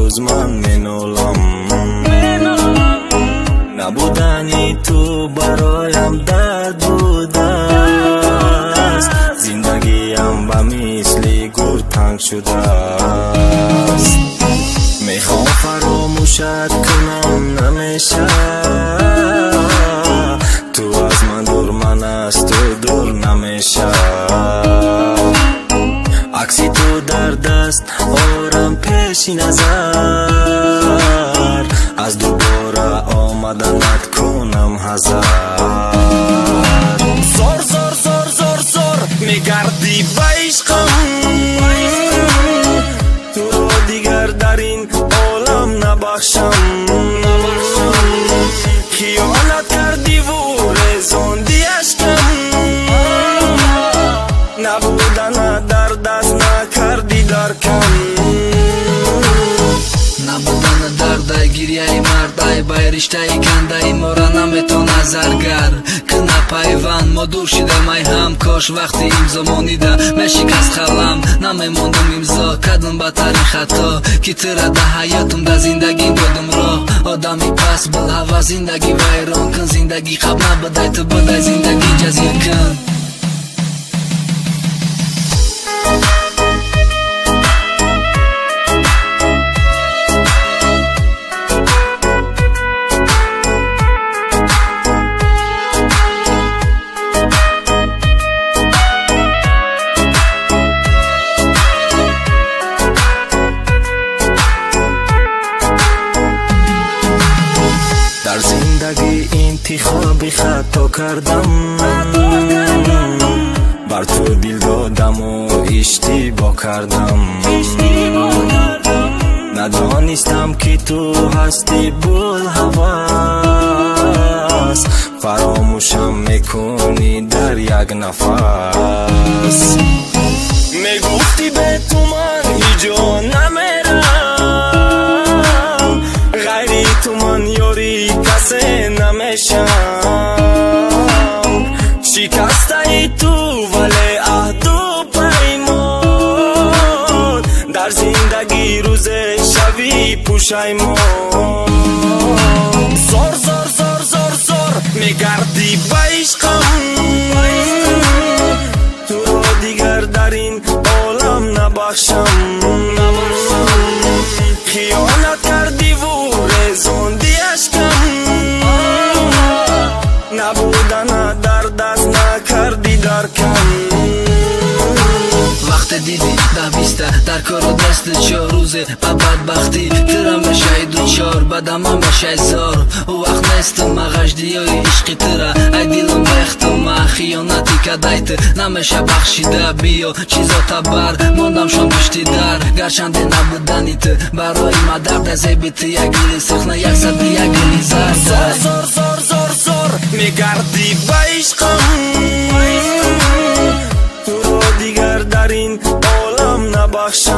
روز من منولم نبودنی تو برایم درد بوده است زندگیم به مثل گور تنگ شده است میخوام فراموشت کنم نمیشه تو از من دور من از تو دور نمیشه عکسی تو در دست آرم پیش نظر از دوباره آمدنت کنم حذر زور زور زور زور زور میگردی به عشقم تو رو دیگر در این عالم نبخشم خیانت کردی و رزوندی اشکم نبودن در دست نکردی درکم نبودن درد گریه مرد ای بای رشته کنده ما را نمیتون نظرگر کنه پیوند ما دور شدیم ای همکاش وقتی این زمانیده مشکست خلم نمیماندم امضا کردم به ترین خطا که تره ده حیاتم ده زندگی دادم راه آدمی پس بل و زندگی ویران کن زندگی قبل نبودای تو بودای زندگی جزیر کن در زندگی انتخابی خطا کردم بر تو دل دادم و اشتباه کردم ندانستم که تو هستی بول هوس فراموشم میکنی در یک نفس میگفتی به تو من هیجا نمیرم غیری تو من یاری کسی نمیشم شکسته ای تو ولی عهد و پیمان در زندگی روز شوی پوشیمان زور زور زور زور زور میگردی به عشقم تو رو دیگر در این عالم نبخشم خیانت کردی و رزوندی اشکم نبودن در دست نکردی درکم وقت دیدی دویسته در کار و دست 4 روزه با بدبختی ترم بشه دوچار بدم هم بشه زار و وقت نیستم مغجدی های عشقی تره ای دیلم بختم خیانتی کدایت نمیشه بخشیده بیا چیزا تبر ماندم شان پشتی در گرچنده نبودنیت برای ما درد زیبیت یک گلی سخنه 100 یک گلی زر زور زور زور زور زور میگردی به عشقم تو رو دیگر در این عالم نبخشم